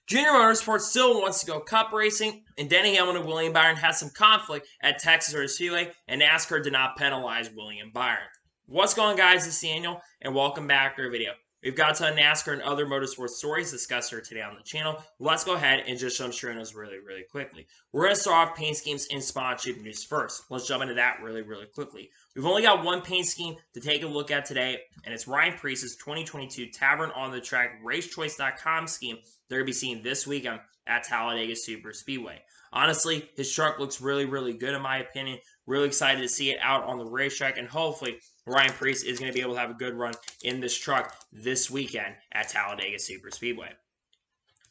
Junior Motorsports still wants to go cup racing, and Denny Hamlin and William Byron had some conflict at Texas Motor Speedway, and NASCAR did not penalize William Byron. What's going on, guys? This is Daniel, and welcome back to our video. We've got some NASCAR and other motorsports stories discussed here today on the channel. Let's go ahead and just jump straight into those really quickly. We're going to start off paint schemes and sponsorship news first. Let's jump into that really quickly. We've only got one paint scheme to take a look at today, and it's Ryan Preece's 2022 Tavern on the Track RaceChoice.com scheme they're going to be seeing this weekend at Talladega Super Speedway. Honestly, his truck looks really good in my opinion. Really excited to see it out on the racetrack, and hopefully Ryan Preece is going to be able to have a good run in this truck this weekend at Talladega Super Speedway.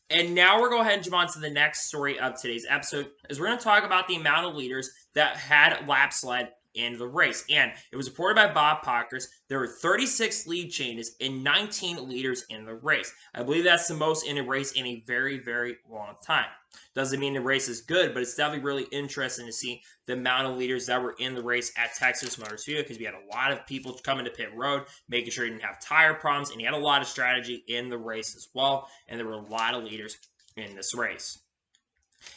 And now we're going to go ahead and jump on to the next story of today's episode, as we're going to talk about the amount of leaders that had laps led in the race. And it was reported by Bob Pockers there were 36 lead changes and 19 leaders in the race. I believe that's the most in a race in a very long time. Doesn't mean the race is good, but it's definitely really interesting to see the amount of leaders that were in the race at Texas Motor Speedway, because we had a lot of people coming to pit road, making sure you didn't have tire problems, and you had a lot of strategy in the race as well, and there were a lot of leaders in this race.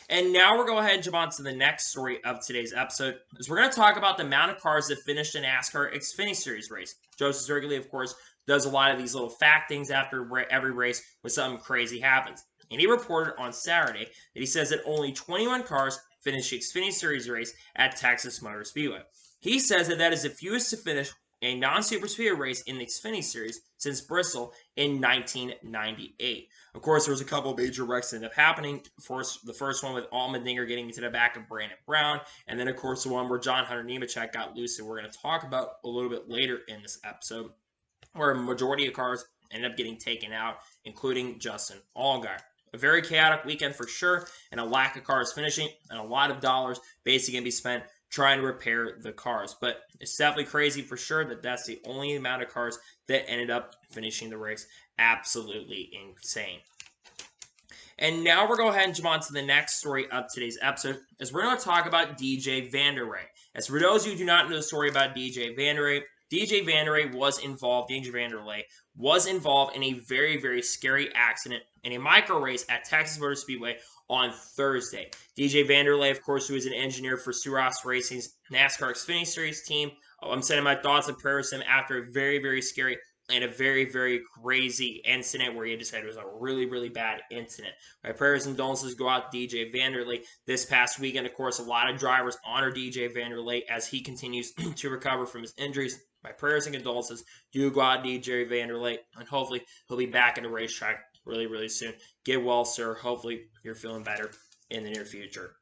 And now we're going to go ahead and jump on to the next story of today's episode, as we're going to talk about the amount of cars that finished the NASCAR Xfinity Series race. Joseph Zerguli, of course, does a lot of these little fact things after every race when something crazy happens. And he reported on Saturday that he says that only 21 cars finished the Xfinity Series race at Texas Motor Speedway. He says that that is the fewest to finish a non-Super Speedway race in the Xfinity Series since Bristol in 1998. Of course, there was a couple of major wrecks that ended up happening. The first one with Allmendinger getting into the back of Brandon Brown, and then, of course, the one where John Hunter Nemechek got loose, and we're going to talk about a little bit later in this episode, where a majority of cars ended up getting taken out, including Justin Allgaier. A very chaotic weekend for sure, and a lack of cars finishing, and a lot of dollars basically going to be spent trying to repair the cars. But it's definitely crazy for sure that that's the only amount of cars that ended up finishing the race. Absolutely insane. And now we're going to go ahead and jump on to the next story of today's episode, as we're going to talk about DJ Vanderray. As for those of you who do not know the story about DJ Vanderray was involved in a very scary accident in a micro race at Texas Motor Speedway on Thursday. DJ Vanderlei, of course, who is an engineer for Suros Racing's NASCAR Xfinity Series team. I'm sending my thoughts and prayers to him after a very scary and a very crazy incident where he just said it was a really bad incident. My prayers and condolences go out to DJ Vanderlei. This past weekend, of course, a lot of drivers honor DJ Vanderlei as he continues to recover from his injuries. My prayers and condolences do go out to DJ Vanderlei, and hopefully he'll be back in the racetrack really soon. Get well, sir. Hopefully you're feeling better in the near future.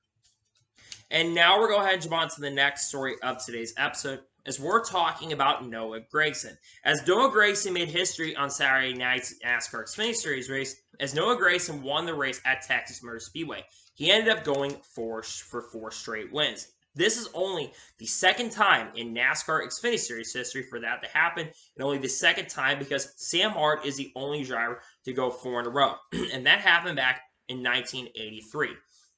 And now we're going to go ahead and jump on to the next story of today's episode, as we're talking about Noah Gragson. As Noah Gragson made history on Saturday night's NASCAR Xfinity Series race, as Noah Gragson won the race at Texas Motor Speedway. He ended up going for 4 straight wins. This is only the second time in NASCAR Xfinity Series history for that to happen, and only the second time because Sam Hart is the only driver to go 4 in a row, and that happened back in 1983.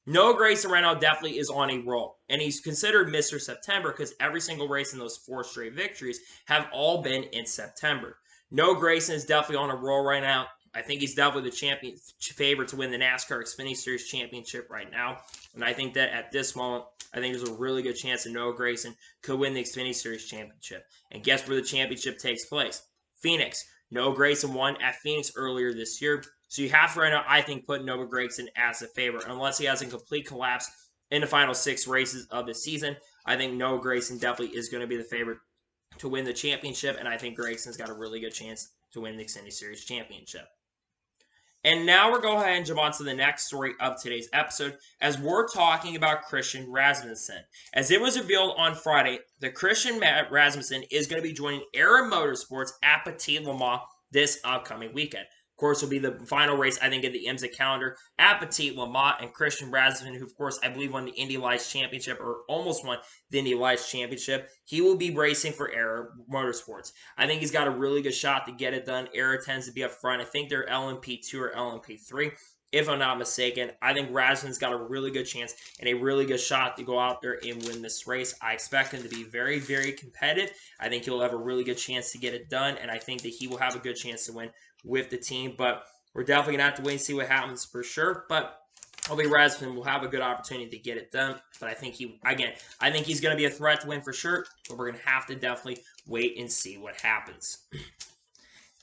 Noah Gragson right now definitely is on a roll, and he's considered Mr. September because every single race in those 4 straight victories have all been in September. Noah Gragson is definitely on a roll right now. I think he's definitely the favorite to win the NASCAR Xfinity Series championship right now, and I think that at this moment, I think there's a really good chance that Noah Gragson could win the Xfinity Series championship. And guess where the championship takes place? Phoenix. Noah Gragson won at Phoenix earlier this year. So you have to right now, I think, put Noah Gragson as a favorite. Unless he has a complete collapse in the final 6 races of the season, I think Noah Gragson definitely is going to be the favorite to win the championship. And I think Gragson's got a really good chance to win the Xfinity Series championship. And now we're going to go ahead and jump on to the next story of today's episode, as we're talking about Christian Rasmussen. As it was revealed on Friday, that Christian Rasmussen is going to be joining Era Motorsports at Petit Le Mans this upcoming weekend. Of course, will be the final race, I think, in the IMSA calendar at Petit Le Mans. And Christian Rasmussen, who, of course, I believe won the Indy Lights Championship, or almost won the Indy Lights Championship, he will be racing for Era Motorsports. I think he's got a really good shot to get it done. Era tends to be up front. I think they're LMP2 or LMP3, if I'm not mistaken. I think Rasmussen's got a really good chance and a really good shot to go out there and win this race. I expect him to be very competitive. I think he'll have a really good chance to get it done, and I think that he will have a good chance to win with the team. But We're definitely going to have to wait and see what happens for sure. But hopefully Rasmussen will have a good opportunity to get it done. But I think I think he's going to be a threat to win for sure. But we're going to have to definitely wait and see what happens.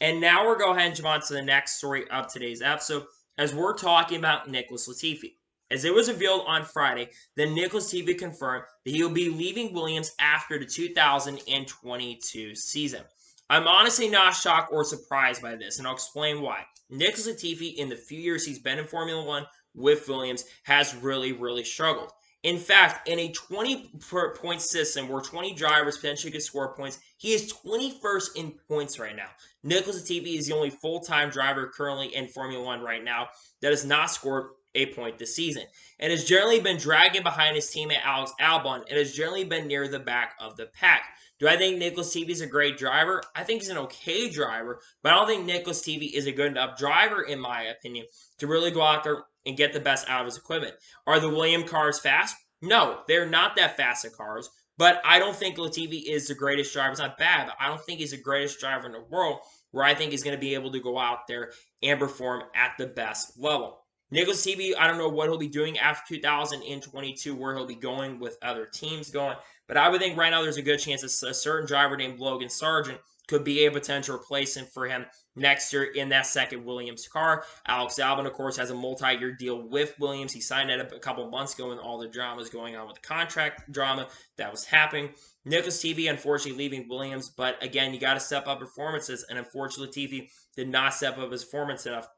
And now we're going to go ahead and jump on to the next story of today's episode, as we're talking about Nicholas Latifi. As it was revealed on Friday, that Nicholas Latifi confirmed that he will be leaving Williams after the 2022 season. I'm honestly not shocked or surprised by this, and I'll explain why. Nicholas Latifi, in the few years he's been in Formula One with Williams, has really struggled. In fact, in a 20-point system where 20 drivers potentially could score points, he is 21st in points right now. Nicholas Latifi is the only full-time driver currently in Formula One right now that has not scored a point this season, and has generally been dragging behind his teammate Alex Albon, and has generally been near the back of the pack. Do I think Nicholas Latifi is a great driver? I think he's an okay driver, but I don't think Nicholas Latifi is a good enough driver, in my opinion, to really go out there and get the best out of his equipment. Are the Williams cars fast? No, they're not that fast of cars, but I don't think Latifi is the greatest driver. It's not bad, but I don't think he's the greatest driver in the world, where I think he's going to be able to go out there and perform at the best level. Nicholas Latifi, I don't know what he'll be doing after 2022, where he'll be going with other teams going, but I would think right now there's a good chance that a certain driver named Logan Sargent could be a potential replacement for him next year in that second Williams car. Alex Albin, of course, has a multi-year deal with Williams. He signed that a couple months ago, and all the dramas going on with the contract drama that was happening. Nicholas Latifi, unfortunately, leaving Williams, but again, you got to step up performances, and unfortunately, Latifi did not step up his performance enough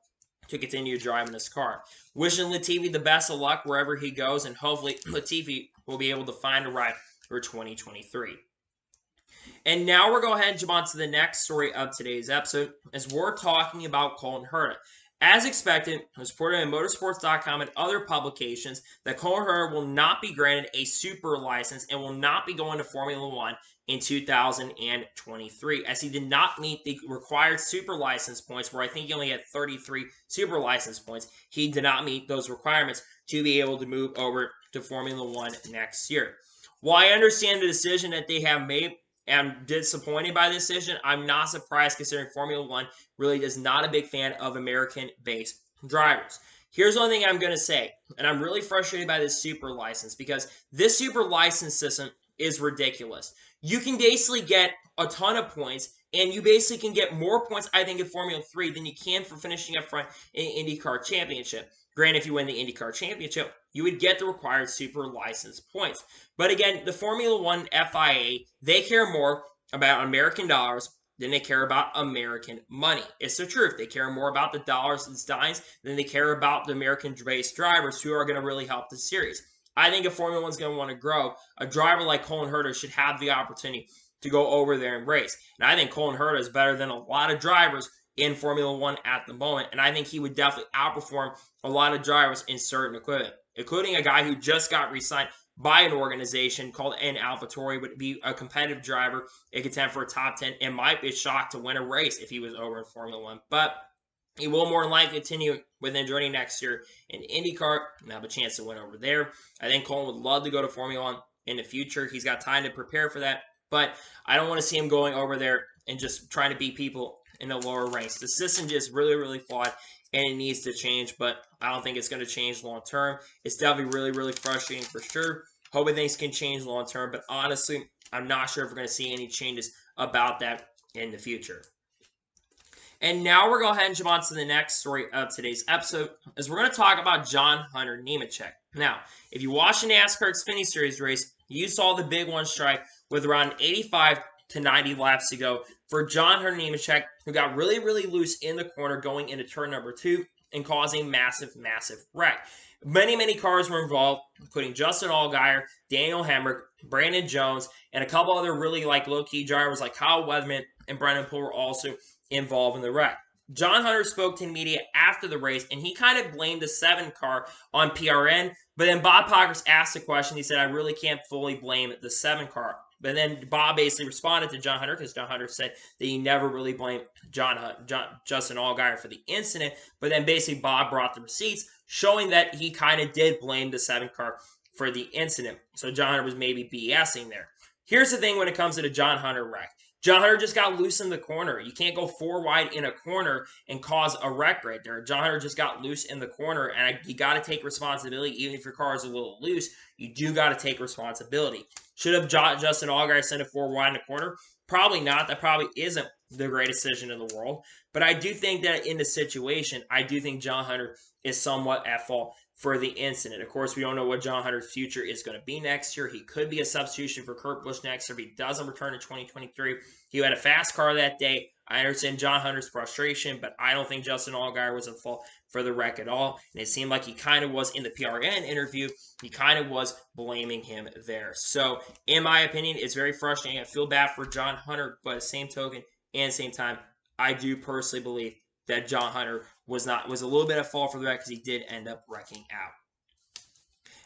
to continue driving this car. Wishing Latifi the best of luck wherever he goes, and hopefully Latifi will be able to find a ride for 2023. And now we're going to go ahead and jump on to the next story of today's episode, as we're talking about Colton Herta. As expected, it was reported on Motorsports.com and other publications that Colton Herta will not be granted a super license and will not be going to Formula One in 2023, as he did not meet the required super license points, where I think he only had 33 super license points. He did not meet those requirements to be able to move over to Formula One next year. While I understand the decision that they have made, and disappointed by the decision, I'm not surprised, considering Formula One really is not a big fan of American-based drivers. Here's one thing I'm going to say, and I'm really frustrated by this super license, because this super license system is ridiculous. You can basically get a ton of points, and you basically can get more points, I think, in Formula 3 than you can for finishing up front in IndyCar Championship. Granted, if you win the IndyCar Championship, you would get the required super license points. But again, the Formula One FIA, they care more about American dollars than they care about American money. It's the truth. They care more about the dollars and dimes than they care about the American-based drivers who are going to really help the series. I think if Formula One's going to want to grow, a driver like Colton Herta should have the opportunity to go over there and race. And I think Colton Herta is better than a lot of drivers in Formula One at the moment, and I think he would definitely outperform a lot of drivers in certain equipment, including a guy who just got re-signed by an organization called AlphaTauri, would be a competitive driver, a contender for a top 10, and might be shocked to win a race if he was over in Formula One. But he will more than likely continue within journey next year in IndyCar and have a chance to win over there. I think Colton would love to go to Formula One in the future. He's got time to prepare for that, but I don't want to see him going over there and just trying to beat people in the lower ranks. The system just really flawed, and it needs to change, but I don't think it's going to change long term. It's definitely really frustrating for sure. Hoping things can change long term, but honestly, I'm not sure if we're going to see any changes about that in the future. And now we're going to go ahead and jump on to the next story of today's episode, as we're going to talk about John Hunter Nemechek. Now, if you watched the NASCAR Xfinity Series race, you saw the big one strike with around 85 to 90 laps to go for John Hunter Nemechek, who got really loose in the corner going into turn number 2 and causing massive wreck. Many cars were involved, including Justin Allgaier, Daniel Hemrick, Brandon Jones, and a couple other really low-key drivers like Kyle Weatherman and Brendan Poole were also involved in the wreck. John Hunter spoke to the media after the race, and he kind of blamed the 7 car on PRN, but then Bob Pockrass asked the question. He said, I really can't fully blame the 7 car. But then Bob basically responded to John Hunter, because John Hunter said that he never really blamed Justin Allgaier for the incident. But then basically Bob brought the receipts showing that he kind of did blame the 7 car for the incident. So John Hunter was maybe BSing there. Here's the thing when it comes to the John Hunter wreck. John Hunter just got loose in the corner. You can't go 4 wide in a corner and cause a wreck right there. John Hunter just got loose in the corner, and you got to take responsibility. Even if your car is a little loose, you do got to take responsibility. Should have Justin Allgaier sent it 4 wide in the corner? Probably not. That probably isn't the greatest decision in the world. But I do think that in the situation, I do think John Hunter is somewhat at fault for the incident. Of course, we don't know what John Hunter's future is going to be next year. He could be a substitution for Kurt Busch next year if he doesn't return in 2023. He had a fast car that day. I understand John Hunter's frustration, but I don't think Justin Allgaier was at fault for the wreck at all. And it seemed like he kind of was in the PRN interview. He kind of was blaming him there. So, in my opinion, it's very frustrating. I feel bad for John Hunter, but at the same token and same time, I do personally believe that John Hunter was a little bit at fault for the wreck because he did end up wrecking out.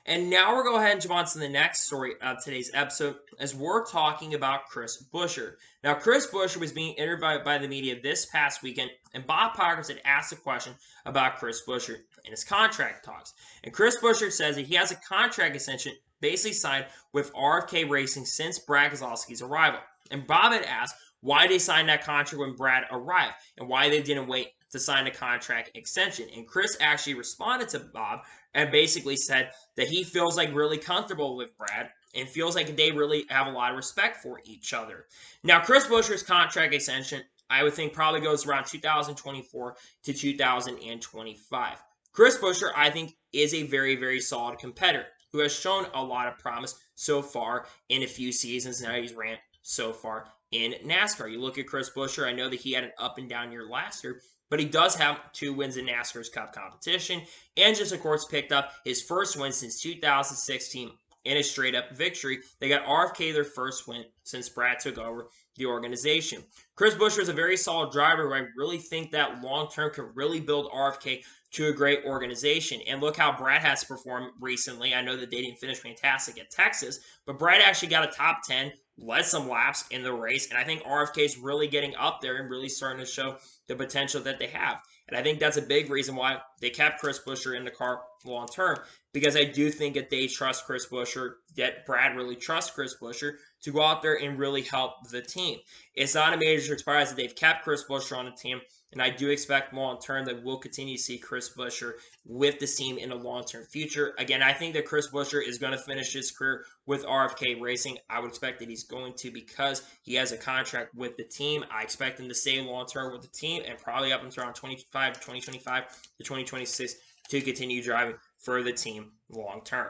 And now we'll go ahead and jump on to the next story of today's episode as we're talking about Chris Buescher. Now, Chris Buescher was being interviewed by the media this past weekend, and Bob Pockrass had asked a question about Chris Buescher and his contract talks. And Chris Buescher says that he has a contract extension basically signed with RFK Racing since Brad Keselowski's arrival. And Bob had asked why they signed that contract when Brad arrived and why they didn't wait to sign a contract extension. And Chris actually responded to Bob and basically said that he feels like really comfortable with Brad and feels like they really have a lot of respect for each other. Now, Chris Buescher's contract extension, I would think, probably goes around 2024 to 2025. Chris Buescher, I think, is a very, very solid competitor who has shown a lot of promise so far in a few seasons now he's ran so far in NASCAR. You look at Chris Buescher, I know that he had an up and down year last year, but he does have 2 wins in NASCAR's Cup competition and just, of course, picked up his first win since 2016 in a straight-up victory. They got RFK their first win since Brad took over the organization. Chris Buescher is a very solid driver who I really think that long-term can really build RFK to a great organization. And look how Brad has performed recently. I know that they didn't finish fantastic at Texas, but Brad actually got a top 10, led some laps in the race, and I think RFK is really getting up there and really starting to show the potential that they have. And I think that's a big reason why they kept Chris Buescher in the car long term, because I do think that they trust Chris Buescher, that Brad really trusts Chris Buescher to go out there and really help the team. It's not a major surprise that they've kept Chris Buescher on the team, and I do expect long term that we'll continue to see Chris Buescher with this team in the long-term future. Again, I think that Chris Buescher is going to finish his career with RFK Racing. I would expect that he's going to because he has a contract with the team. I expect him to stay long-term with the team and probably up until around 2025 to 2026 to continue driving for the team long-term.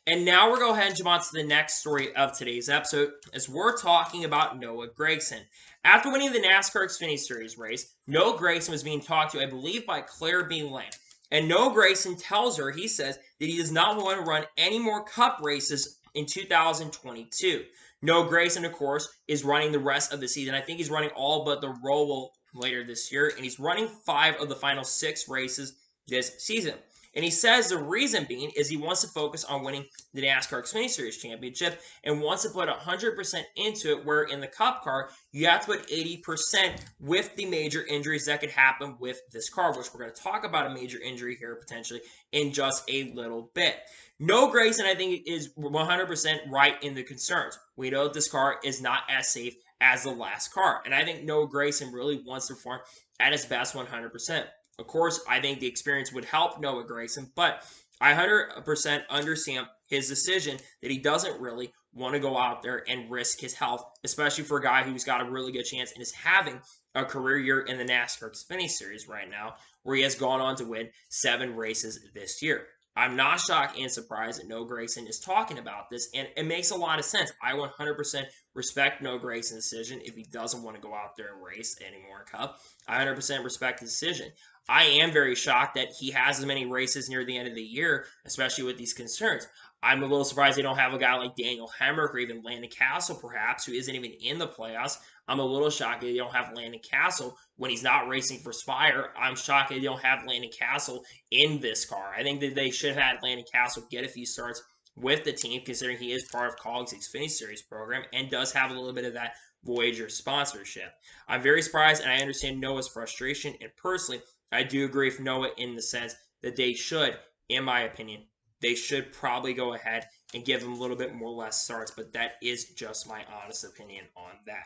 And now we're going to go ahead and jump on to the next story of today's episode as we're talking about Noah Gregson. After winning the NASCAR Xfinity Series race, Noah Gregson was being talked to, I believe, by Claire B. Lane. And Noah Gregson tells her, he says, that he does not want to run any more Cup races in 2022. Noah Gregson, of course, is running the rest of the season. I think he's running all but the Roval later this year, and he's running 5 of the final 6 races this season. And he says the reason being is he wants to focus on winning the NASCAR Xfinity Series Championship and wants to put 100% into it, where in the Cup car, you have to put 80% with the major injuries that could happen with this car, which we're going to talk about a major injury here potentially in just a little bit. Noah Gregson, I think, is 100% right in the concerns. We know that this car is not as safe as the last car, and I think Noah Gregson really wants to perform at his best 100%. Of course, I think the experience would help Noah Gregson, but I 100% understand his decision that he doesn't really want to go out there and risk his health, especially for a guy who's got a really good chance and is having a career year in the NASCAR Xfinity Series right now, where he has gone on to win 7 races this year. I'm not shocked and surprised that Noah Gregson is talking about this, and it makes a lot of sense. I 100% respect Noah Gregson's decision if he doesn't want to go out there and race anymore in Cup. I 100% respect the decision. I am very shocked that he has as many races near the end of the year, especially with these concerns. I'm a little surprised they don't have a guy like Daniel Hemrick or even Landon Castle, perhaps, who isn't even in the playoffs. I'm a little shocked that they don't have Landon Castle when he's not racing for Spire. I'm shocked that they don't have Landon Castle in this car. I think that they should have had Landon Castle get a few starts with the team, considering he is part of Kaulig's Xfinity Series program and does have a little bit of that Voyager sponsorship. I'm very surprised, and I understand Noah's frustration, and personally, I do agree with Noah in the sense that they should, in my opinion, they should probably go ahead and give him a little bit more less starts, but that is just my honest opinion on that.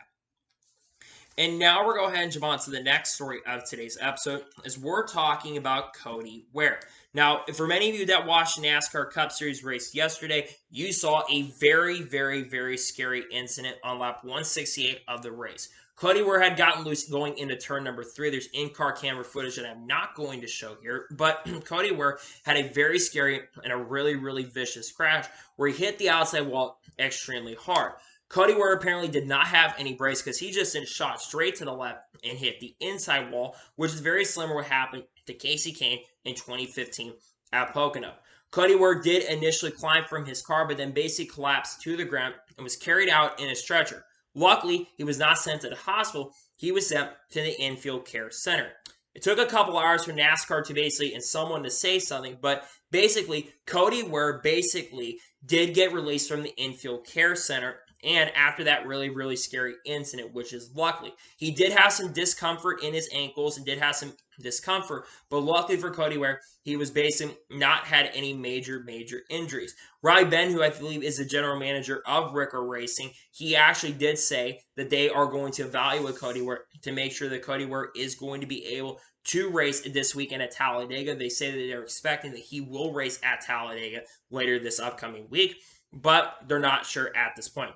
And now we're going to go ahead and jump on to the next story of today's episode, as we're talking about Cody Ware. Now, for many of you that watched the NASCAR Cup Series race yesterday, you saw a very, very, very scary incident on lap 168 of the race. Cody Ware had gotten loose going into turn number 3. There's in-car camera footage that I'm not going to show here, but Cody Ware had a very scary and a really, really vicious crash where he hit the outside wall extremely hard. Cody Ware apparently did not have any brakes because he just shot straight to the left and hit the inside wall, which is very similar to what happened to Casey Kane in 2015 at Pocono. Cody Ware did initially climb from his car, but then basically collapsed to the ground and was carried out in a stretcher. Luckily, he was not sent to the hospital. He was sent to the infield care center. It took a couple hours for NASCAR to basically and someone to say something, but basically, Cody Ware basically did get released from the infield care center. And after that really, really scary incident, which is luckily, he did have some discomfort in his ankles and did have some discomfort. But luckily for Cody Ware, he was basically not had any major injuries. Riley Ben, who I believe is the general manager of Ricker Racing, he actually did say that they are going to evaluate Cody Ware to make sure that Cody Ware is going to be able to race this weekend at Talladega. They say that they're expecting that he will race at Talladega later this upcoming week, but they're not sure at this point.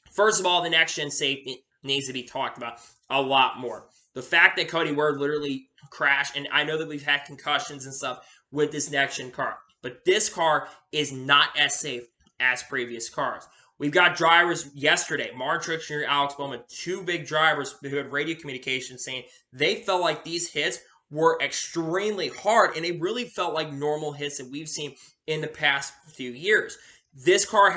First of all, the next-gen safety needs to be talked about a lot more. The fact that Cody Ware literally crashed, and I know that we've had concussions and stuff with this next-gen car, but this car is not as safe as previous cars. We've got drivers yesterday, Martin Truex Jr., Alex Bowman, two big drivers who had radio communication saying they felt like these hits were extremely hard, and they really felt like normal hits that we've seen in the past few years. This car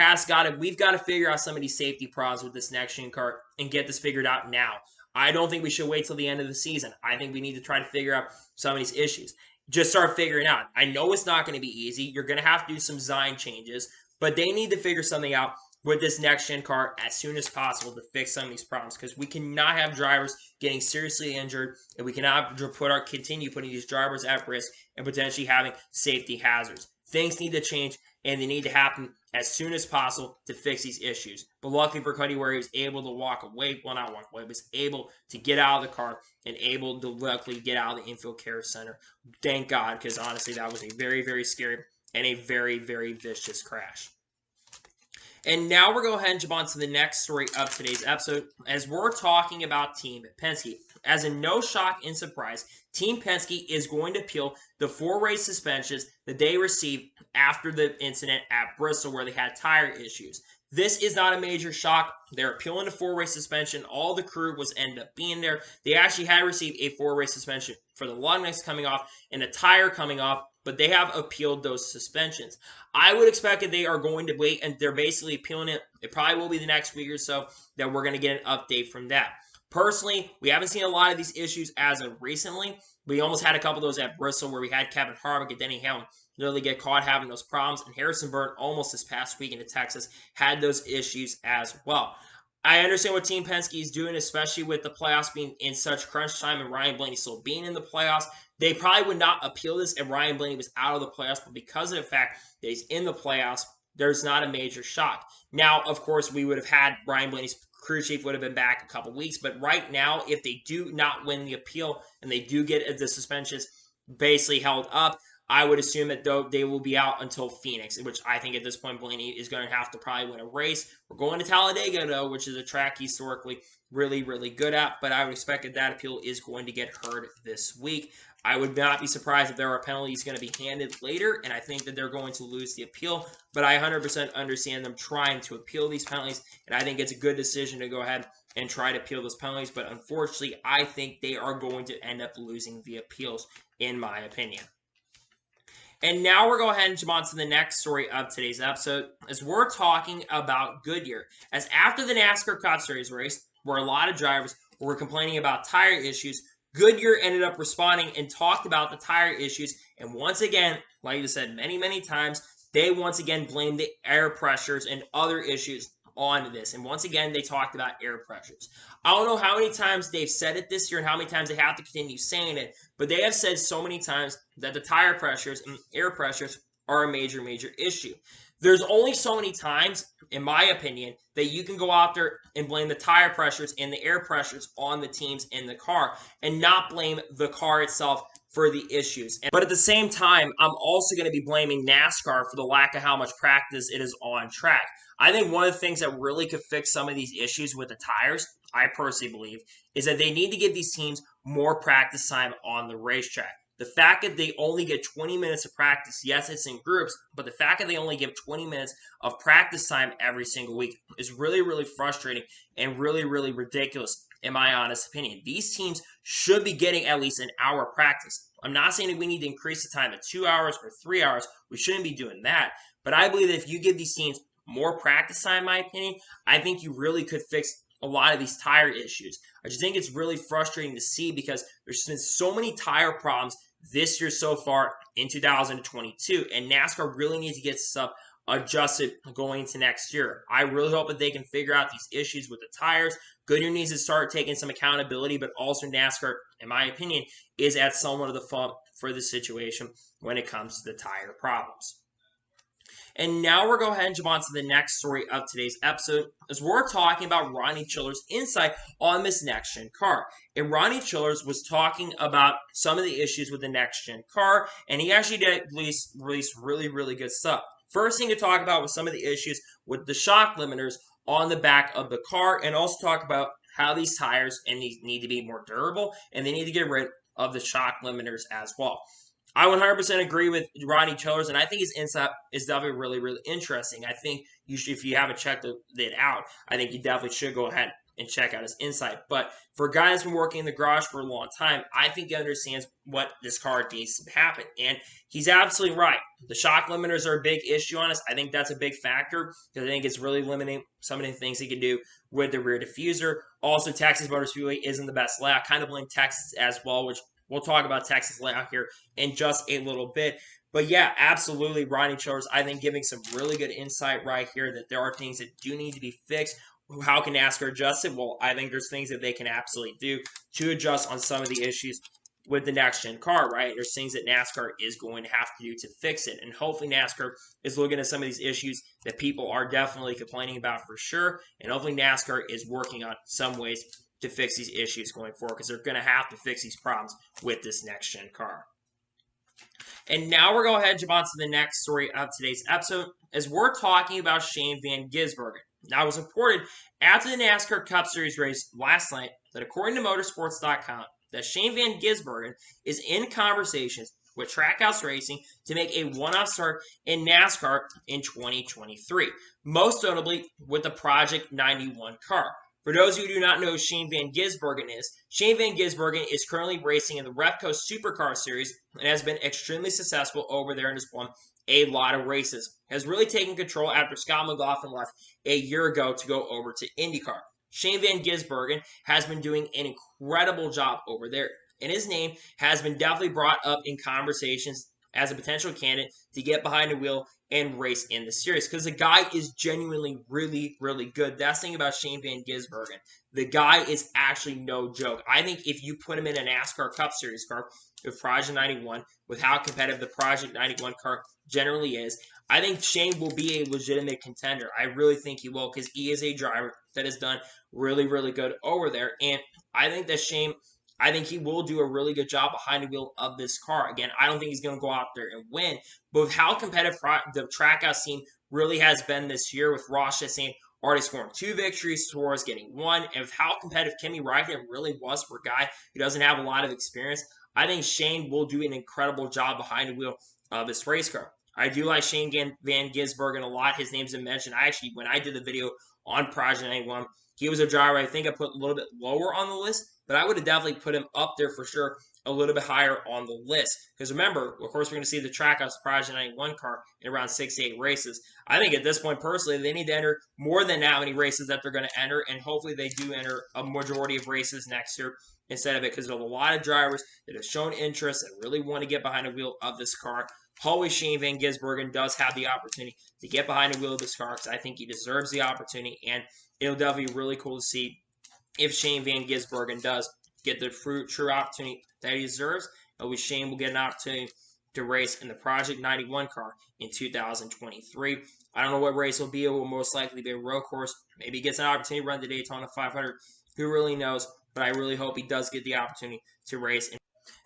we've got to figure out some of these safety problems with this next-gen car and get this figured out now. I don't think we should wait till the end of the season. I think we need to try to figure out some of these issues. Just start figuring out. I know it's not going to be easy. You're going to have to do some design changes, but they need to figure something out with this next-gen car as soon as possible to fix some of these problems, because we cannot have drivers getting seriously injured, and we cannot continue putting these drivers at risk and potentially having safety hazards. Things need to change, and they need to happen as soon as possible to fix these issues. But luckily for Cody Ware, he was able to walk away. Well, not walk away, but was able to get out of the car and able to luckily get out of the infield care center. Thank God, because honestly, that was a very, very scary and a very, very vicious crash. And now we're going to go ahead and jump on to the next story of today's episode, as we're talking about Team Penske. As a no shock and surprise, Team Penske is going to appeal the 4-race suspensions that they received after the incident at Bristol where they had tire issues. This is not a major shock. They're appealing the 4-race suspension. All the crew was ended up being there. They actually had received a 4-race suspension for the lug nuts coming off and the tire coming off, but they have appealed those suspensions. I would expect that they are going to wait, and they're basically appealing it. It probably will be the next week or so that we're going to get an update from that. Personally, we haven't seen a lot of these issues as of recently. We almost had a couple of those at Bristol where we had Kevin Harvick and Denny Hamlin literally get caught having those problems, and Harrison Burton almost this past weekend in Texas had those issues as well. I understand what Team Penske is doing, especially with the playoffs being in such crunch time and Ryan Blaney still being in the playoffs. They probably would not appeal this if Ryan Blaney was out of the playoffs, but because of the fact that he's in the playoffs, there's not a major shock. Now, of course, we would have had Ryan Blaney's crew chief would have been back a couple weeks, but right now, if they do not win the appeal and they do get the suspensions basically held up, I would assume that they will be out until Phoenix, which I think at this point Blaney is going to have to probably win a race. We're going to Talladega, though, which is a track historically really, really good at, but I would expect that appeal is going to get heard this week. I would not be surprised if there are penalties going to be handed later, and I think that they're going to lose the appeal, but I 100% understand them trying to appeal these penalties, and I think it's a good decision to go ahead and try to appeal those penalties, but unfortunately, I think they are going to end up losing the appeals, in my opinion. And now we're going to go ahead and jump on to the next story of today's episode, as we're talking about Goodyear. As after the NASCAR Cup Series race, where a lot of drivers were complaining about tire issues, Goodyear ended up responding and talked about the tire issues. And once again, like I said many, many times, they once again blamed the air pressures and other issues on this. And once again, they talked about air pressures. I don't know how many times they've said it this year and how many times they have to continue saying it, but they have said so many times that the tire pressures and air pressures are a major, major issue. There's only so many times, in my opinion, that you can go out there and blame the tire pressures and the air pressures on the teams in the car and not blame the car itself for the issues. But at the same time, I'm also going to be blaming NASCAR for the lack of how much practice it is on track. I think one of the things that really could fix some of these issues with the tires, I personally believe, is that they need to give these teams more practice time on the racetrack. The fact that they only get 20 minutes of practice, yes, it's in groups, but the fact that they only give 20 minutes of practice time every single week is really, really frustrating and really, really ridiculous, in my honest opinion. These teams should be getting at least an hour of practice. I'm not saying that we need to increase the time to 2 hours or 3 hours. We shouldn't be doing that. But I believe that if you give these teams more practice time, in my opinion, I think you really could fix a lot of these tire issues. I just think it's really frustrating to see because there's been so many tire problems this year so far in 2022, and NASCAR really needs to get stuff adjusted going into next year. I really hope that they can figure out these issues with the tires. Goodyear needs to start taking some accountability, but also NASCAR, in my opinion, is at somewhat of the fault for the situation when it comes to the tire problems. And now we're going to go ahead and jump on to the next story of today's episode, as we're talking about Ronnie Chiller's insight on this next-gen car. And Ronnie Chillers was talking about some of the issues with the next-gen car, and he actually did release really, really good stuff. First thing to talk about was some of the issues with the shock limiters on the back of the car, and also talk about how these tires need to be more durable, and they need to get rid of the shock limiters as well. I 100% agree with Ronnie Chillers, and I think his insight is definitely really, really interesting. I think you should, if you haven't checked it out, I think you definitely should go ahead and check out his insight. But for a guy that's been working in the garage for a long time, I think he understands what this car needs to happen. And he's absolutely right. The shock limiters are a big issue on us. I think that's a big factor because I think it's really limiting some of the things he can do with the rear diffuser. Also, Texas Motor Speedway isn't the best layout. I kind of blame Texas as well, which we'll talk about Texas layout here in just a little bit. But yeah, absolutely, Ronnie Chillers, I think, giving some really good insight right here that there are things that do need to be fixed. How can NASCAR adjust it? Well, I think there's things that they can absolutely do to adjust on some of the issues with the next-gen car, right? There's things that NASCAR is going to have to do to fix it. And hopefully NASCAR is looking at some of these issues that people are definitely complaining about for sure. And hopefully NASCAR is working on some ways to fix these issues going forward, because they're going to have to fix these problems with this next-gen car. And now we're going to go ahead and jump on to the next story of today's episode, as we're talking about Shane Van Gisbergen. Now, it was reported after the NASCAR Cup Series race last night that, according to Motorsports.com, that Shane Van Gisbergen is in conversations with Trackhouse Racing to make a one-off start in NASCAR in 2023, most notably with the Project 91 car. For those of you who do not know who Shane Van Gisbergen is, Shane Van Gisbergen is currently racing in the Repco Supercar Series and has been extremely successful over there and has won a lot of races. Has really taken control after Scott McLaughlin left a year ago to go over to IndyCar. Shane Van Gisbergen has been doing an incredible job over there, and his name has been definitely brought up in conversations as a potential candidate to get behind the wheel and race in the series, because the guy is genuinely really, really good. That's the thing about Shane Van Gisbergen. The guy is actually no joke. I think if you put him in a NASCAR Cup Series car with Project 91, with how competitive the Project 91 car generally is, I think Shane will be a legitimate contender. I really think he will, because he is a driver that has done really, really good over there. And I think that Shane, I think he will do a really good job behind the wheel of this car. Again, I don't think he's going to go out there and win, but with how competitive the Trackhouse scene really has been this year, with Ross Chastain already scoring 2 victories, Torres getting 1, and with how competitive Kimi Räikkönen really was for a guy who doesn't have a lot of experience, I think Shane will do an incredible job behind the wheel of this race car. I do like Shane Van Gisbergen a lot. His name's been mentioned. When I did the video on Project 91, he was a driver I think I put a little bit lower on the list, but I would have definitely put him up there for sure, a little bit higher on the list. Because remember, of course, we're going to see the Trackhouse Project 91 car in around 6 to 8 races. I think at this point, personally, they need to enter more than that many races that they're going to enter, and hopefully they do enter a majority of races next year instead of it, because there's a lot of drivers that have shown interest and really want to get behind the wheel of this car. Hopefully Shane Van Gisbergen does have the opportunity to get behind the wheel of this car, because I think he deserves the opportunity, and it'll definitely be really cool to see if Shane Van Gisbergen does get the true opportunity that he deserves. Hopefully Shane will get an opportunity to race in the Project 91 car in 2023. I don't know what race will be. It will most likely be a road course. Maybe he gets an opportunity to run the Daytona 500. Who really knows? But I really hope he does get the opportunity to race.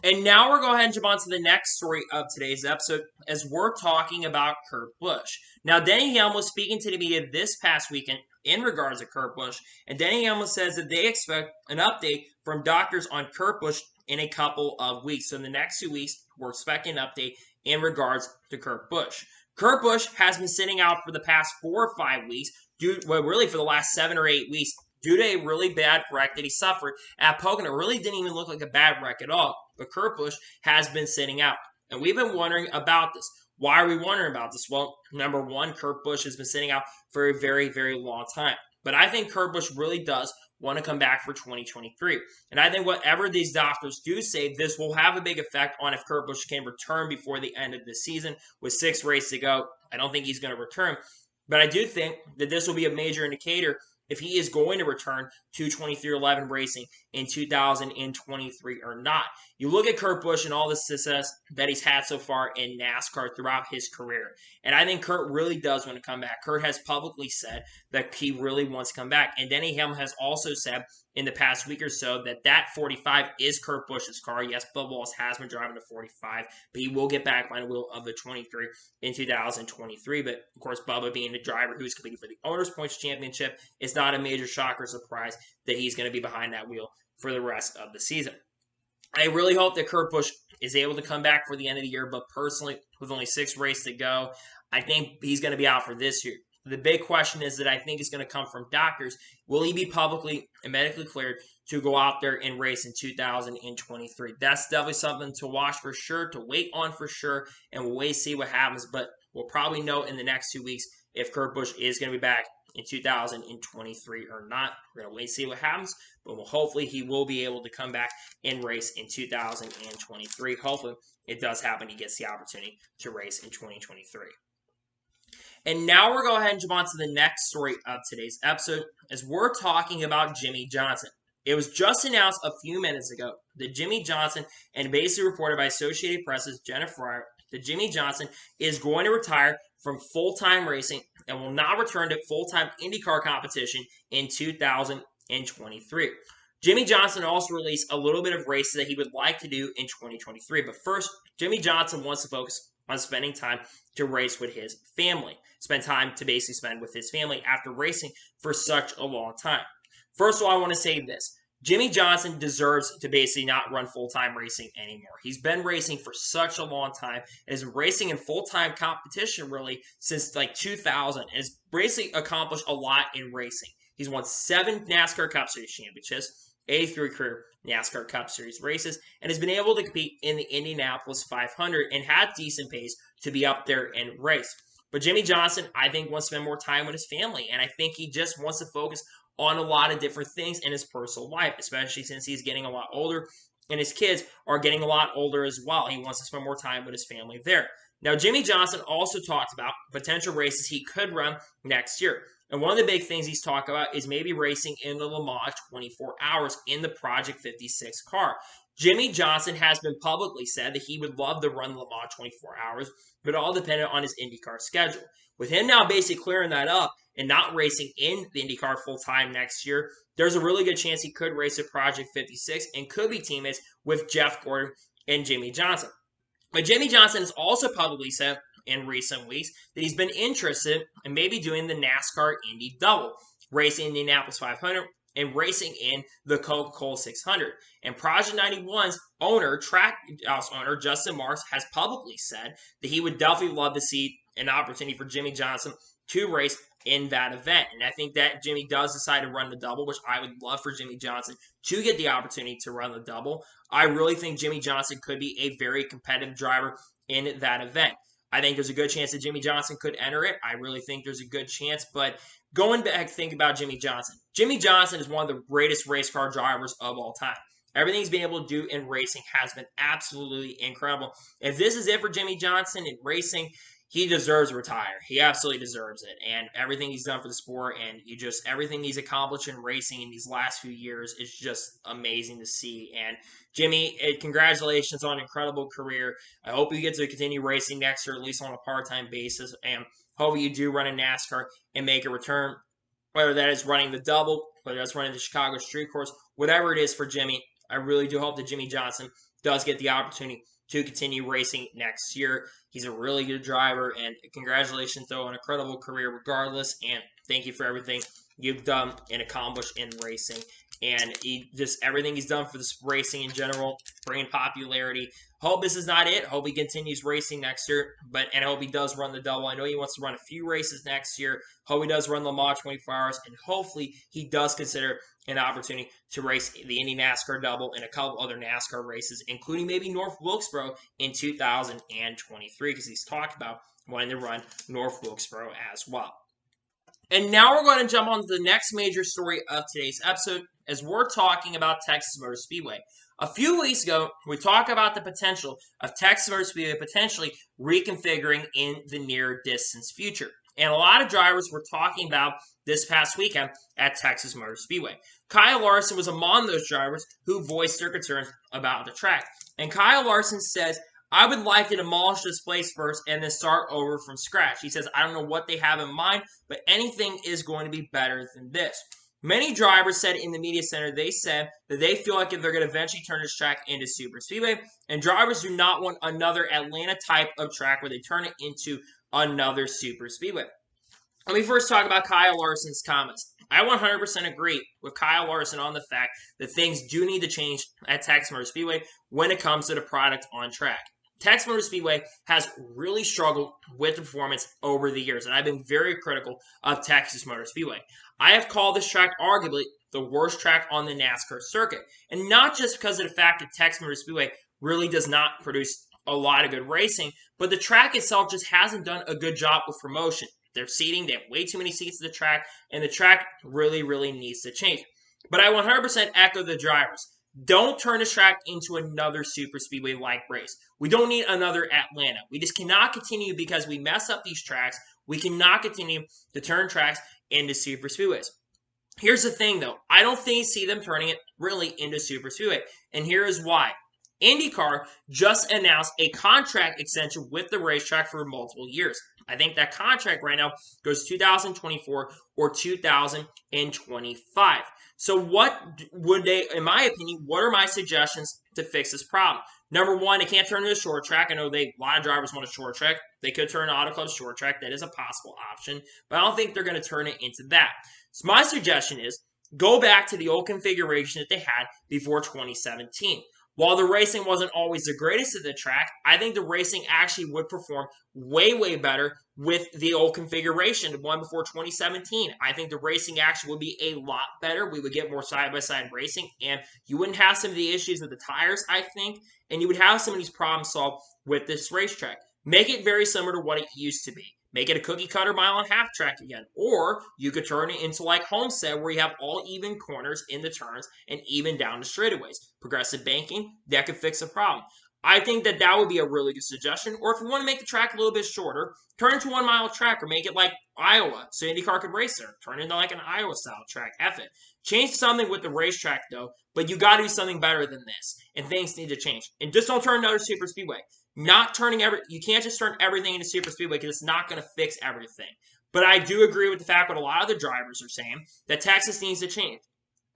And now we're going ahead and jump on to the next story of today's episode as we're talking about Kurt Busch. Now, Denny Hamlin was speaking to the media this past weekend in regards to Kurt Busch, and Denny Hamlin says that they expect an update from doctors on Kurt Busch in a couple of weeks. So in the next 2 weeks, we're expecting an update in regards to Kurt Busch. Kurt Busch has been sitting out for the past 4 or 5 weeks, really for the last 7 or 8 weeks, due to a really bad wreck that he suffered at Pocono. It really didn't even look like a bad wreck at all. But Kurt Busch has been sitting out. And we've been wondering about this. Why are we wondering about this? Well, number one, Kurt Busch has been sitting out for a very, very long time. But I think Kurt Busch really does want to come back for 2023. And I think whatever these doctors do say, this will have a big effect on if Kurt Busch can return before the end of the season. With 6 races to go, I don't think he's going to return. But I do think that this will be a major indicator if he is going to return to 23XI racing in 2023 or not. You look at Kurt Busch and all the success that he's had so far in NASCAR throughout his career. And I think Kurt really does want to come back. Kurt has publicly said that he really wants to come back. And Denny Hamlin has also said in the past week or so that 45 is Kurt Busch's car. Yes, Bubba Wallace has been driving the 45, but he will get back behind the wheel of the 23 in 2023. But, of course, Bubba being the driver who's competing for the Owners' Points Championship, it's not a major shock or surprise that he's going to be behind that wheel for the rest of the season. I really hope that Kurt Busch is able to come back for the end of the year, but personally, with only 6 races to go, I think he's going to be out for this year. The big question is that I think is going to come from doctors. Will he be publicly and medically cleared to go out there and race in 2023? That's definitely something to watch for sure, to wait on for sure, and we'll wait to see what happens. But we'll probably know in the next 2 weeks if Kurt Busch is going to be back in 2023 or not. We're going to wait and see what happens, but hopefully he will be able to come back and race in 2023. Hopefully it does happen. He gets the opportunity to race in 2023. And now we're going to go ahead and jump on to the next story of today's episode as we're talking about Jimmie Johnson. It was just announced a few minutes ago that Jimmie Johnson, and basically reported by Associated Press's Jennifer Fryer, that Jimmie Johnson is going to retire from full-time racing and will not return to full-time IndyCar competition in 2023. Jimmie Johnson also released a little bit of races that he would like to do in 2023. But first, Jimmie Johnson wants to focus on spending time to race with his family. Spend time to basically spend with his family after racing for such a long time. First of all, I want to say this. Jimmie Johnson deserves to basically not run full-time racing anymore. He's been racing for such a long time and has been racing in full-time competition really since like 2000 and has basically accomplished a lot in racing. He's won 7 NASCAR Cup Series championships, 83 career NASCAR Cup Series races, and has been able to compete in the Indianapolis 500 and had decent pace to be up there and race. But Jimmie Johnson, I think, wants to spend more time with his family, and I think he just wants to focus on a lot of different things in his personal life, especially since he's getting a lot older, and his kids are getting a lot older as well. He wants to spend more time with his family there. Now, Jimmie Johnson also talked about potential races he could run next year. And one of the big things he's talked about is maybe racing in the Le Mans 24 hours in the Project 56 car. Jimmie Johnson has been publicly said that he would love to run Le Mans 24 hours, but all dependent on his IndyCar schedule. With him now basically clearing that up and not racing in the IndyCar full-time next year, there's a really good chance he could race at Project 56 and could be teammates with Jeff Gordon and Jimmie Johnson. But Jimmie Johnson has also publicly said in recent weeks that he's been interested in maybe doing the NASCAR Indy double, racing in the Indianapolis 500 and racing in the Coca-Cola 600. And Project 91's track house owner, Justin Marks, has publicly said that he would definitely love to see an opportunity for Jimmie Johnson to race in that event. And I think that Jimmie does decide to run the double, which I would love for Jimmie Johnson to get the opportunity to run the double. I really think Jimmie Johnson could be a very competitive driver in that event. I think there's a good chance that Jimmie Johnson could enter it. I really think there's a good chance. But going back, think about Jimmie Johnson. Jimmie Johnson is one of the greatest race car drivers of all time. Everything he's been able to do in racing has been absolutely incredible. If this is it for Jimmie Johnson in racing, he deserves to retire. He absolutely deserves it. And everything he's done for the sport and everything he's accomplished in racing in these last few years is just amazing to see. And Jimmy, congratulations on an incredible career. I hope you get to continue racing next year, at least on a part-time basis. And hope you do run in NASCAR and make a return, whether that is running the double, whether that's running the Chicago Street Course, whatever it is for Jimmy. I really do hope that Jimmy Johnson does get the opportunity to continue racing next year. He's a really good driver, and congratulations, though, on an incredible career regardless, and thank you for everything you've done and accomplished in racing. And everything he's done for this racing in general, bringing popularity. Hope this is not it. Hope he continues racing next year, and I hope he does run the double. I know he wants to run a few races next year. Hope he does run Le Mans 24 Hours, and hopefully he does consider an opportunity to race the Indy NASCAR double and a couple other NASCAR races, including maybe North Wilkesboro in 2023, because he's talked about wanting to run North Wilkesboro as well. And now we're going to jump on to the next major story of today's episode, as we're talking about Texas Motor Speedway. A few weeks ago, we talked about the potential of Texas Motor Speedway potentially reconfiguring in the near distance future. And a lot of drivers were talking about this past weekend at Texas Motor Speedway. Kyle Larson was among those drivers who voiced their concerns about the track. And Kyle Larson says, I would like to demolish this place first and then start over from scratch. He says, I don't know what they have in mind, but anything is going to be better than this. Many drivers said in the media center, they said that they feel like if they're going to eventually turn this track into super speedway, and drivers do not want another Atlanta type of track where they turn it into another super speedway. Let me first talk about Kyle Larson's comments. I 100% agree with Kyle Larson on the fact that things do need to change at Texas Motor Speedway when it comes to the product on track. Texas Motor Speedway has really struggled with the performance over the years, and I've been very critical of Texas Motor Speedway. I have called this track arguably the worst track on the NASCAR circuit, and not just because of the fact that Texas Motor Speedway really does not produce a lot of good racing, but the track itself just hasn't done a good job with promotion. They're seating, they have way too many seats at the track, and the track really, really needs to change. But I 100% echo the drivers. Don't turn this track into another super speedway-like race. We don't need another Atlanta. We just cannot continue because we mess up these tracks. We cannot continue to turn tracks into super speedways. Here's the thing, though. I don't see them turning it really into super speedway, and here is why. IndyCar just announced a contract extension with the racetrack for multiple years. I think that contract right now goes 2024 or 2025. So what would they, in my opinion, what are my suggestions to fix this problem? Number one, they can't turn it into a short track. I know a lot of drivers want a short track. They could turn an Auto Club short track. That is a possible option. But I don't think they're going to turn it into that. So my suggestion is go back to the old configuration that they had before 2017. While the racing wasn't always the greatest at the track, I think the racing actually would perform way, way better with the old configuration, the one before 2017. I think the racing actually would be a lot better. We would get more side-by-side racing, and you wouldn't have some of the issues with the tires, I think, and you would have some of these problems solved with this racetrack. Make it very similar to what it used to be. Make it a cookie-cutter mile-and-a-half track again. Or you could turn it into like Homestead, where you have all even corners in the turns and even down the straightaways. Progressive banking, that could fix the problem. I think that would be a really good suggestion. Or if you want to make the track a little bit shorter, turn it to 1 mile track or make it like Iowa, so IndyCar could race there. Turn it into like an Iowa-style track. F it. Change something with the racetrack, though, but you got to do something better than this. And things need to change. And just don't turn another super speedway. You can't just turn everything into super speedway because it's not going to fix everything. But I do agree with the fact what a lot of the drivers are saying, that Texas needs to change.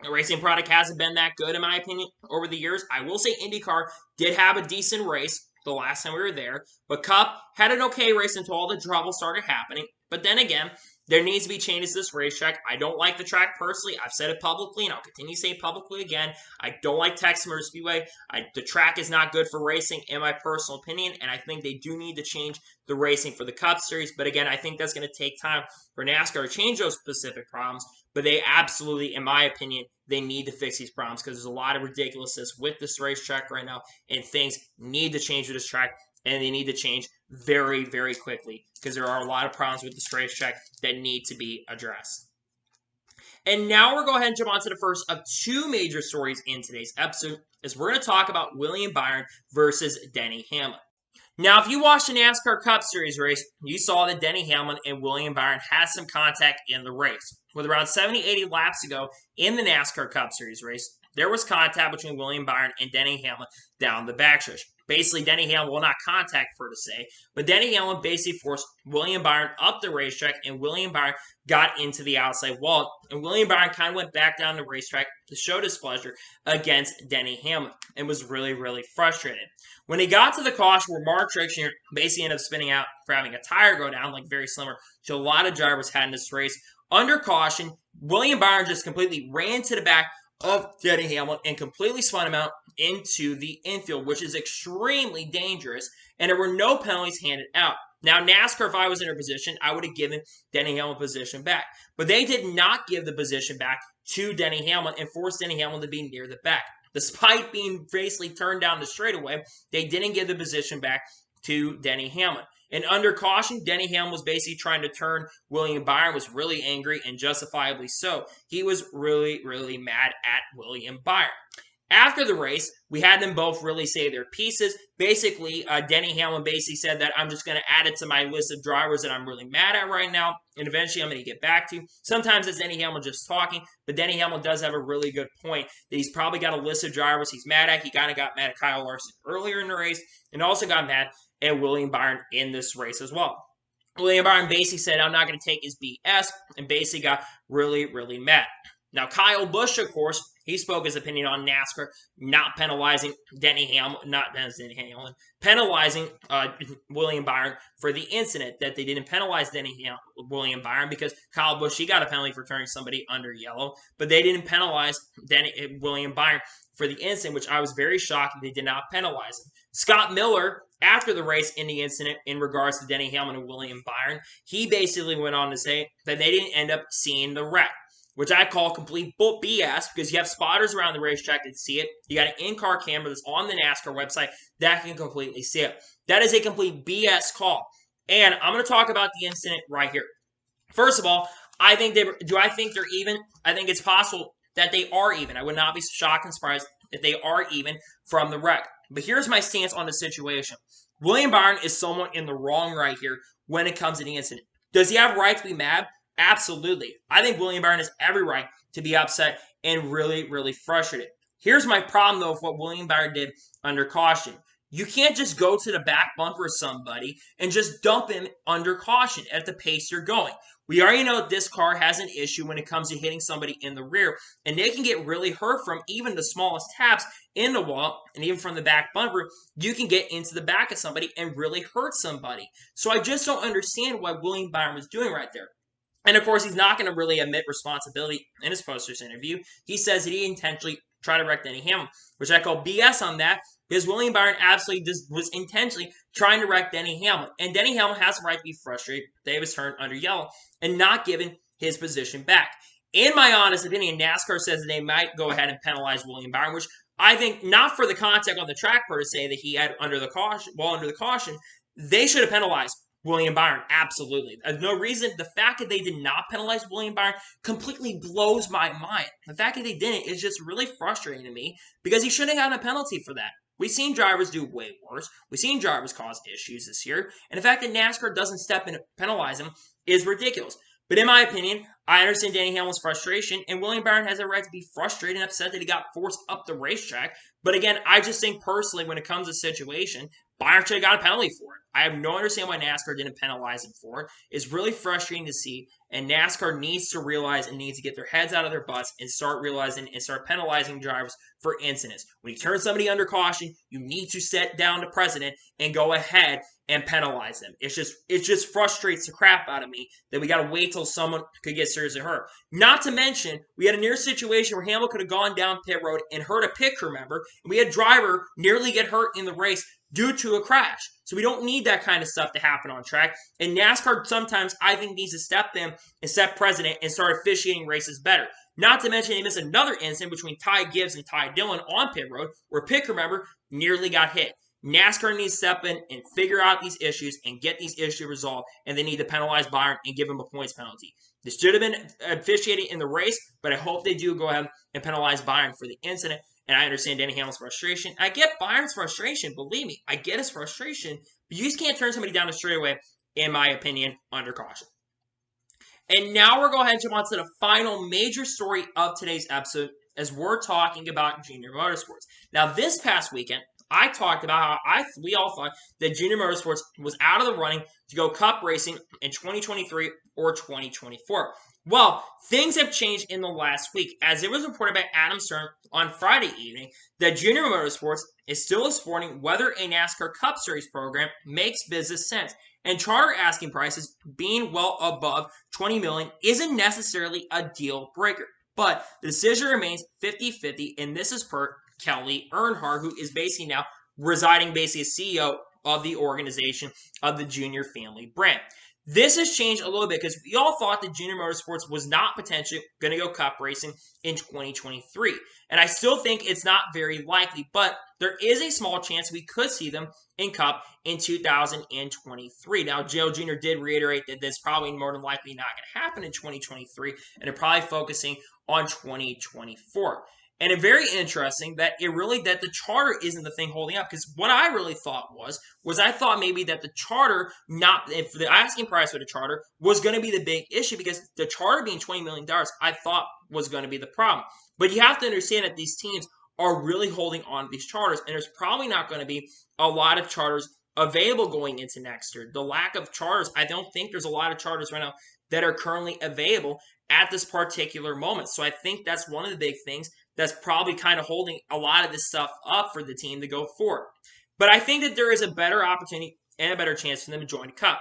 The racing product hasn't been that good, in my opinion, over the years. I will say IndyCar did have a decent race the last time we were there, but Cup had an okay race until all the trouble started happening. But then again, there needs to be changes to this racetrack. I don't like the track personally. I've said it publicly, and I'll continue to say it publicly again. I don't like Texas Motor Speedway. The track is not good for racing, in my personal opinion, and I think they do need to change the racing for the Cup Series. But again, I think that's going to take time for NASCAR to change those specific problems. But they absolutely, in my opinion, they need to fix these problems because there's a lot of ridiculousness with this racetrack right now, and things need to change with this track, and they need to change very, very quickly because there are a lot of problems with this racetrack that need to be addressed. And now we're going to go ahead and jump on to the first of two major stories in today's episode, as we're going to talk about William Byron versus Denny Hamlin. Now, if you watched the NASCAR Cup Series race, you saw that Denny Hamlin and William Byron had some contact in the race. With around 70, 80 laps to go in the NASCAR Cup Series race, there was contact between William Byron and Denny Hamlin down the backstretch. Basically, Denny Hamlin, well, not contact for to say, but Denny Hamlin basically forced William Byron up the racetrack, and William Byron got into the outside wall. And William Byron kind of went back down the racetrack to show displeasure against Denny Hamlin and was really, really frustrated. When he got to the caution where Mark Truex basically ended up spinning out for having a tire go down, like very similar to a lot of drivers had in this race, under caution, William Byron just completely ran to the back of Denny Hamlin and completely spun him out into the infield, which is extremely dangerous, and there were no penalties handed out. Now, NASCAR, if I was in her position, I would have given Denny Hamlin position back. But they did not give the position back to Denny Hamlin and forced Denny Hamlin to be near the back. Despite being basically turned down the straightaway, they didn't give the position back to Denny Hamlin. And under caution, Denny Hamlin was basically trying to turn William Byron, was really angry, and justifiably so. He was really, really mad at William Byron. After the race, we had them both really say their pieces. Basically, Denny Hamlin basically said that I'm just going to add it to my list of drivers that I'm really mad at right now, and eventually I'm going to get back to. Sometimes it's Denny Hamlin just talking, but Denny Hamlin does have a really good point that he's probably got a list of drivers he's mad at. He kind of got mad at Kyle Larson earlier in the race, and also got mad at William Byron in this race as well. William Byron basically said, I'm not going to take his BS, and basically got really, really mad. Now, Kyle Busch, of course, he spoke his opinion on NASCAR not penalizing penalizing William Byron for the incident, that they didn't penalize William Byron because Kyle Busch, he got a penalty for turning somebody under yellow, but they didn't penalize William Byron for the incident, which I was very shocked that they did not penalize him. Scott Miller, after the race in the incident in regards to Denny Hamlin and William Byron, he basically went on to say that they didn't end up seeing the wreck, which I call complete BS because you have spotters around the racetrack that see it. You got an in-car camera that's on the NASCAR website that can completely see it. That is a complete BS call. And I'm going to talk about the incident right here. First of all, I think they're even? I think it's possible that they are even. I would not be shocked and surprised if they are even from the wreck. But here's my stance on the situation. William Byron is somewhat in the wrong right here when it comes to the incident. Does he have right to be mad? Absolutely. I think William Byron has every right to be upset and really, really frustrated. Here's my problem, though, with what William Byron did under caution. You can't just go to the back bumper of somebody and just dump him under caution at the pace you're going. We already know that this car has an issue when it comes to hitting somebody in the rear, and they can get really hurt from even the smallest taps in the wall, and even from the back bumper, you can get into the back of somebody and really hurt somebody. So I just don't understand what William Byron was doing right there. And of course, he's not going to really admit responsibility in his post-race interview. He says that he intentionally tried to wreck Denny Hamlin, which I call BS on that, because William Byron absolutely was intentionally trying to wreck Denny Hamlin. And Denny Hamlin has the right to be frustrated that he was turned under yellow and not given his position back. In my honest opinion, NASCAR says that they might go ahead and penalize William Byron, which I think not for the contact on the track per se that he had under the caution, they should have penalized William Byron, absolutely. There's no reason. The fact that they did not penalize William Byron completely blows my mind. The fact that they didn't is just really frustrating to me because he shouldn't have gotten a penalty for that. We've seen drivers do way worse. We've seen drivers cause issues this year. And the fact that NASCAR doesn't step in and penalize him is ridiculous. But in my opinion, I understand Denny Hamlin's frustration, and William Byron has a right to be frustrated and upset that he got forced up the racetrack. But again, I just think personally, when it comes to the situation, Byron should have got a penalty for it. I have no understanding why NASCAR didn't penalize him for it. It's really frustrating to see, and NASCAR needs to realize and needs to get their heads out of their butts and start realizing and start penalizing drivers for incidents. When you turn somebody under caution, you need to set down the precedent and go ahead and penalize them. It just frustrates the crap out of me that we got to wait till someone could get seriously hurt. Not to mention, we had a near situation where Hamlin could have gone down pit road and hurt a pit crew member, and we had a driver nearly get hurt in the race due to a crash. So we don't need that kind of stuff to happen on track. And NASCAR sometimes, I think, needs to step in and set precedent and start officiating races better. Not to mention, they missed another incident between Ty Gibbs and Ty Dillon on pit road where a pit crew member nearly got hit. NASCAR needs to step in and figure out these issues and get these issues resolved, and they need to penalize Byron and give him a points penalty. This should have been officiated in the race, but I hope they do go ahead and penalize Byron for the incident and I understand Denny Hamlin's frustration. I get Byron's frustration. Believe me, I get his frustration. But you just can't turn somebody down the straightaway, in my opinion, under caution. And now we're going to jump on to the final major story of today's episode as we're talking about Junior Motorsports. Now, this past weekend, I talked about how we all thought that Junior Motorsports was out of the running to go Cup racing in 2023 or 2024. Well, things have changed in the last week, as it was reported by Adam Stern on Friday evening that Junior Motorsports is still exploring whether a NASCAR Cup Series program makes business sense. And charter asking prices being well above $20 million isn't necessarily a deal breaker. But the decision remains 50-50, and this is per Kelly Earnhardt, who is basically now residing as CEO of the organization of the Junior family brand. This has changed a little bit because we all thought that Junior Motorsports was not potentially going to go Cup racing in 2023. And I still think it's not very likely, but there is a small chance we could see them in Cup in 2023. Now, Joe Jr. did reiterate that this probably more than likely not going to happen in 2023, and they're probably focusing on 2024. And it's very interesting that the charter isn't the thing holding up, because what I really thought was I thought maybe that the charter, if the asking price for the charter was going to be the big issue, because the charter being $20 million, I thought was going to be the problem. But you have to understand that these teams are really holding on to these charters, and there's probably not going to be a lot of charters available going into next year. The lack of charters, I don't think there's a lot of charters right now that are currently available at this particular moment. So I think that's one of the big things that's probably kind of holding a lot of this stuff up for the team to go forward. But I think that there is a better opportunity and a better chance for them to join Cup.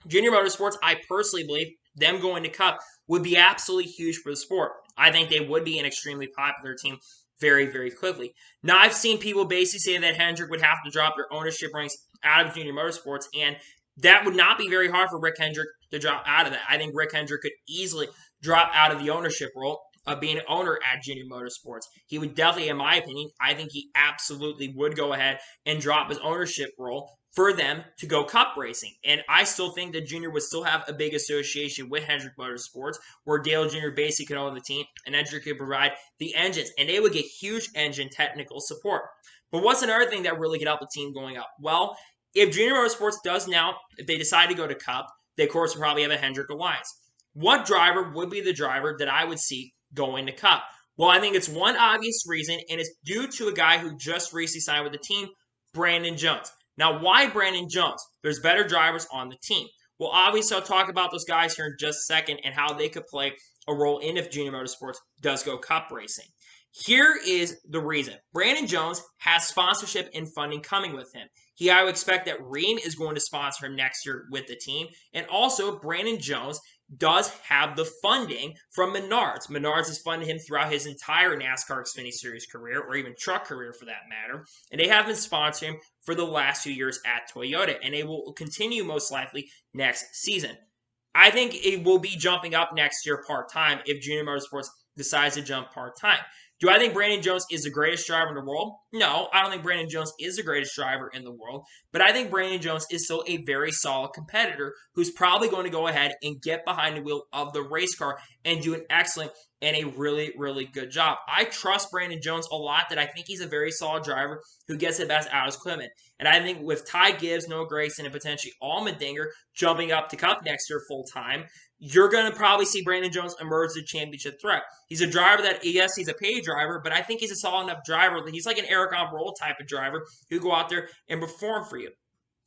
Junior Motorsports, I personally believe them going to Cup would be absolutely huge for the sport. I think they would be an extremely popular team very, very quickly. Now, I've seen people basically say that Hendrick would have to drop their ownership ranks out of Junior Motorsports, and that would not be very hard for Rick Hendrick to drop out of that. I think Rick Hendrick could easily drop out of the ownership role of being an owner at Junior Motorsports. He would definitely, in my opinion, I think he absolutely would go ahead and drop his ownership role for them to go Cup racing. And I still think that Junior would still have a big association with Hendrick Motorsports, where Dale Jr. basically could own the team and Hendrick could provide the engines, and they would get huge engine technical support. But what's another thing that really could help the team going up? Well, if Junior Motorsports does now, if they decide to go to Cup, they of course will probably have a Hendrick alliance. What driver would be the driver that I would see going to Cup? Well, I think it's one obvious reason, and it's due to a guy who just recently signed with the team, Brandon Jones. Now, why Brandon Jones? There's better drivers on the team. Well, obviously, I'll talk about those guys here in just a second and how they could play a role in if Junior Motorsports does go Cup racing. Here is the reason. Brandon Jones has sponsorship and funding coming with him. I would expect that Rheem is going to sponsor him next year with the team. And also, Brandon Jones does have the funding from Menards. Menards has funded him throughout his entire NASCAR Xfinity Series career, or even truck career for that matter. And they have been sponsoring him for the last few years at Toyota. And they will continue most likely next season. I think it will be jumping up next year part-time if Junior Motorsports decides to jump part-time. Do I think Brandon Jones is the greatest driver in the world? No, I don't think Brandon Jones is the greatest driver in the world. But I think Brandon Jones is still a very solid competitor who's probably going to go ahead and get behind the wheel of the race car and do an excellent and a really, really good job. I trust Brandon Jones a lot, that I think he's a very solid driver who gets the best out of his equipment. And I think with Ty Gibbs, Noah Gregson, and potentially Allmendinger jumping up to Cup next year full-time, you're going to probably see Brandon Jones emerge as a championship threat. He's a driver that, yes, he's a paid driver, but I think he's a solid enough driver that he's like an Eric Almirola type of driver who go out there and perform for you.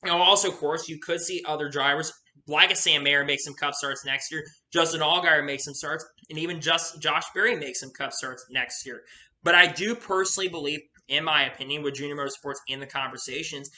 Now, also, of course, you could see other drivers like a Sam Mayer make some Cup starts next year, Justin Allgaier make some starts, and even Josh Berry make some Cup starts next year. But I do personally believe, in my opinion, with Junior Motorsports in the conversations,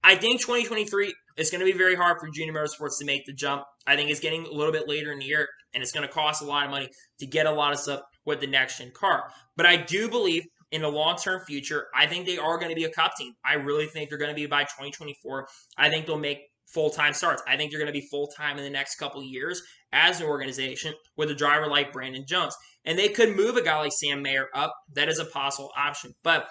I think 2023 is going to be very hard for Junior Motorsports to make the jump. I think it's getting a little bit later in the year, and it's going to cost a lot of money to get a lot of stuff with the next-gen car. But I do believe in the long-term future, I think they are going to be a Cup team. I really think they're going to be by 2024. I think they'll make full-time starts. I think they're going to be full-time in the next couple of years as an organization with a driver like Brandon Jones. And they could move a guy like Sam Mayer up. That is a possible option. But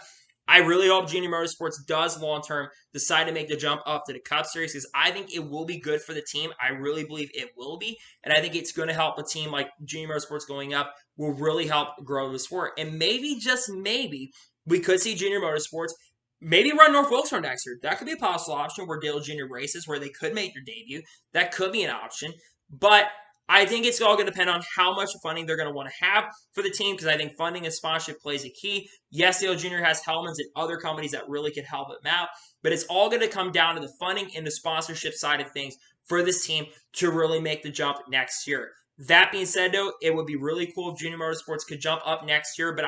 I really hope Junior Motorsports does long-term decide to make the jump up to the Cup Series, because I think it will be good for the team. I really believe it will be. And I think it's going to help a team like Junior Motorsports going up will really help grow the sport. And maybe, just maybe, we could see Junior Motorsports maybe run North Wilkesboro next year. That could be a possible option where Dale Jr. races, where they could make their debut. That could be an option. But I think it's all going to depend on how much funding they're going to want to have for the team, because I think funding and sponsorship plays a key. Yes, Dale Jr. has Hellmann's and other companies that really could help him out, but it's all going to come down to the funding and the sponsorship side of things for this team to really make the jump next year. That being said, though, it would be really cool if Junior Motorsports could jump up next year. But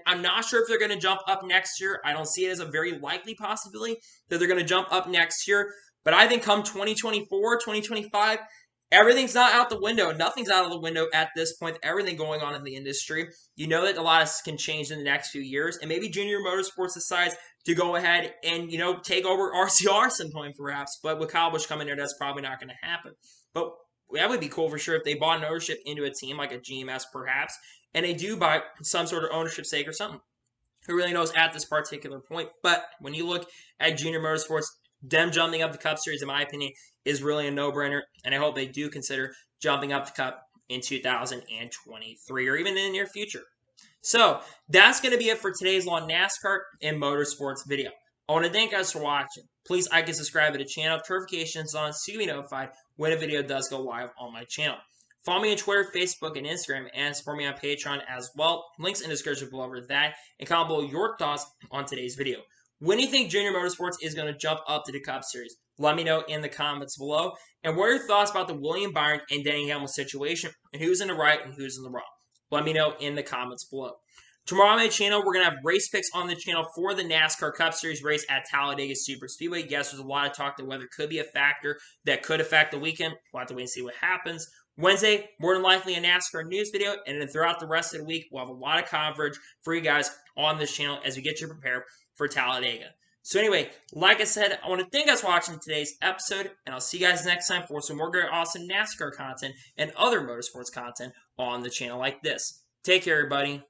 I'm not sure if they're going to jump up next year. I don't see it as a very likely possibility that they're going to jump up next year. But I think come 2024, 2025, everything's not out the window. Nothing's out of the window at this point. Everything going on in the industry. You know that a lot can change in the next few years. And maybe Junior Motorsports decides to go ahead and, take over RCR sometime perhaps. But with Kyle Busch coming there, that's probably not going to happen. But that would be cool for sure if they bought an ownership into a team like a GMS perhaps, and they do buy some sort of ownership stake or something. Who really knows at this particular point? But when you look at Junior Motorsports, them jumping up the Cup Series, in my opinion, is really a no-brainer, and I hope they do consider jumping up the Cup in 2023 or even in the near future. So that's going to be it for today's Law NASCAR and Motorsports video. I want to thank you guys for watching. Please like and subscribe to the channel. Notifications on so you be notified when a video does go live on my channel. Follow me on Twitter, Facebook, and Instagram, and support me on Patreon as well. Links in the description below for that. And comment below your thoughts on today's video. When do you think Junior Motorsports is going to jump up to the Cup Series? Let me know in the comments below. And what are your thoughts about the William Byron and Denny Hamlin situation, and who's in the right and who's in the wrong? Let me know in the comments below. Tomorrow on my channel, we're going to have race picks on the channel for the NASCAR Cup Series race at Talladega Superspeedway. Yes, there's a lot of talk that weather could be a factor that could affect the weekend. We'll have to wait and see what happens. Wednesday, more than likely a NASCAR news video, and then throughout the rest of the week, we'll have a lot of coverage for you guys on this channel as we get you prepared for Talladega. So anyway, like I said, I want to thank you guys for watching today's episode, and I'll see you guys next time for some more great, awesome NASCAR content and other motorsports content on the channel like this. Take care, everybody.